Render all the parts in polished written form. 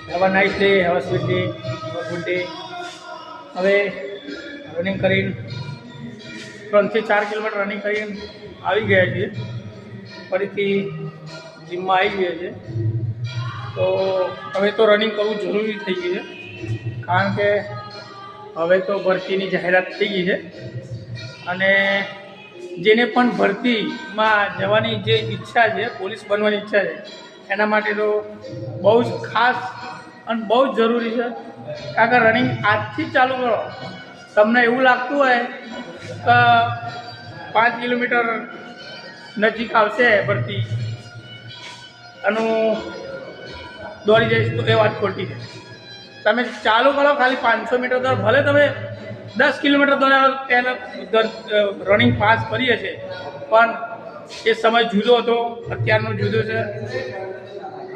Have a nice day, have a sweet day, have a good day. હવે running કરીને 3 થી 4 kilometre running કરીને આવી ગયા છીએ. ફરીથી જીમમાં આવી ગયા છે. તો હવે તો રનિંગ કરવું જરૂરી થઈ ગયું છે, કારણ કે હવે તો ભરતીની જાહેરાત થઈ ગઈ છે. અને જેને પણ ભરતીમાં જવાની જે ઈચ્છા છે, પોલીસ બનવાની ઈચ્છા છે, એના માટે તો બહુ જ ખાસ અને બહુ જ જરૂરી છે. કારણ કે રનિંગ આજથી જ ચાલુ કરો. તમને એવું લાગતું હોય કે 5 કિલોમીટર નજીક આવશે ભરતી અને દોડી જઈશ, તો એ વાત ખોટી છે. તમે ચાલુ કરો, ખાલી 500 મીટર દોડ, ભલે તમે 10 કિલોમીટર દોડ્યા તેને રનિંગ પાસ કરીએ છીએ, પણ એ સમય જુદો હતો, અત્યારનો જુદો છે.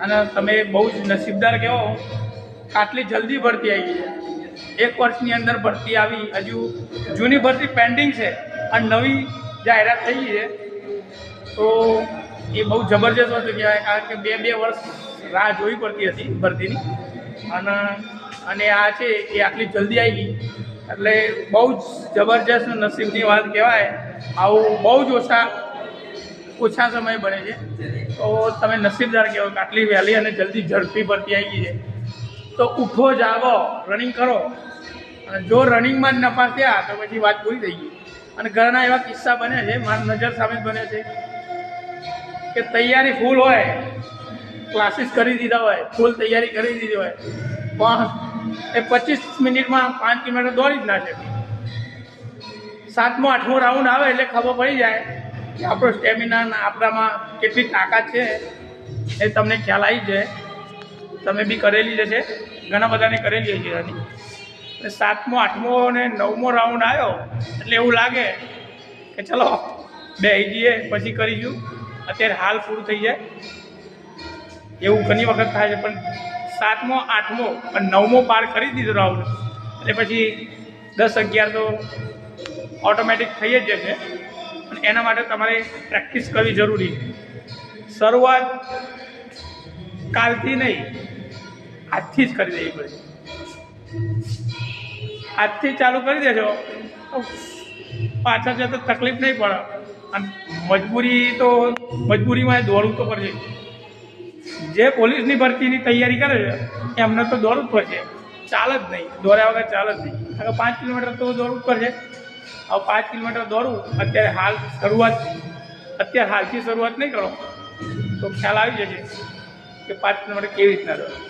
અને તમે બહુ જ નસીબદાર કહેવો કે આટલી જલ્દી ભરતી આવી ગઈ છે. 1 વર્ષની અંદર ભરતી આવી, હજુ જૂની ભરતી પેન્ડિંગ છે અને નવી જાહેરાત થઈ ગઈ છે. તો એ બહુ જબરજસ્ત વસ્તુ કહેવાય, કારણ કે 2 વર્ષ રાહ જોવી પડતી હતી ભરતીની. અને આ છે એ આટલી જલ્દી આવી ગઈ, એટલે બહુ જ જબરજસ્ત નસીબની વાત કહેવાય. આવું બહુ જ ઓછા સમય બને છે. તો તમે નસીબદાર કહેવો કે આટલી વહેલી અને જલ્દી ઝડપી ભરતી આવી ગઈ છે. તો ઉઠો, જાગો, રનિંગ કરો. અને જો રનિંગમાં જ નફા થયા તો પછી વાત પૂરી થઈ ગઈ. અને ઘણા એવા કિસ્સા બને છે, મારી નજર સામે જ બને છે, કે તૈયારી ફૂલ હોય, ક્લાસીસ કરી દીધા હોય, ફૂલ તૈયારી કરી દીધી હોય, પણ એ 25 મિનિટમાં 5 કિલોમીટર દોડી જ ના શકે. 7મો 8મો રાઉન્ડ આવે એટલે ખબર પડી જાય કે આપણો સ્ટેમિના, આપણામાં કેટલી તાકાત છે એ તમને ખ્યાલ આવી જાય. તમે બી કરેલી જ છે, ઘણા બધાને કરેલી છે રનિંગ. 7મો 8મો અને 9મો રાઉન્ડ આવ્યો એટલે એવું લાગે કે ચલો બેસી જઈએ, પછી કરીશું, અત્યારે હાલ પૂરું થઈ જાય. એવું ઘણી વખત થાય છે. પણ 7મો 8મો અને 9મો પાર કરી દીધો રાઉન્ડ એટલે પછી 10 11 તો ઓટોમેટિક થઈ જ જશે. અને એના માટે તમારે પ્રેક્ટિસ કરવી જરૂરી છે. શરૂઆત કાલથી નહીં, આજથી જ કરી દેવી પડે. આજથી ચાલુ કરી દેજો તો પાછળ જતાં તકલીફ નહીં પડે. અને મજબૂરીમાં દોડવું તો પડશે. જે પોલીસની ભરતીની તૈયારી કરે છે એમને તો દોડવું જ પડશે, ચાલ જ નહીં, દોડ્યા વગર ચાલ જ નહીં. કારણ કે 5 કિલોમીટર તો દોડવું જ પડશે. હવે 5 કિલોમીટર દોડવું અત્યારે હાલથી શરૂઆત નહીં કરો તો ખ્યાલ આવી જશે કે 5 કિલોમીટર કેવી રીતના દોડવું.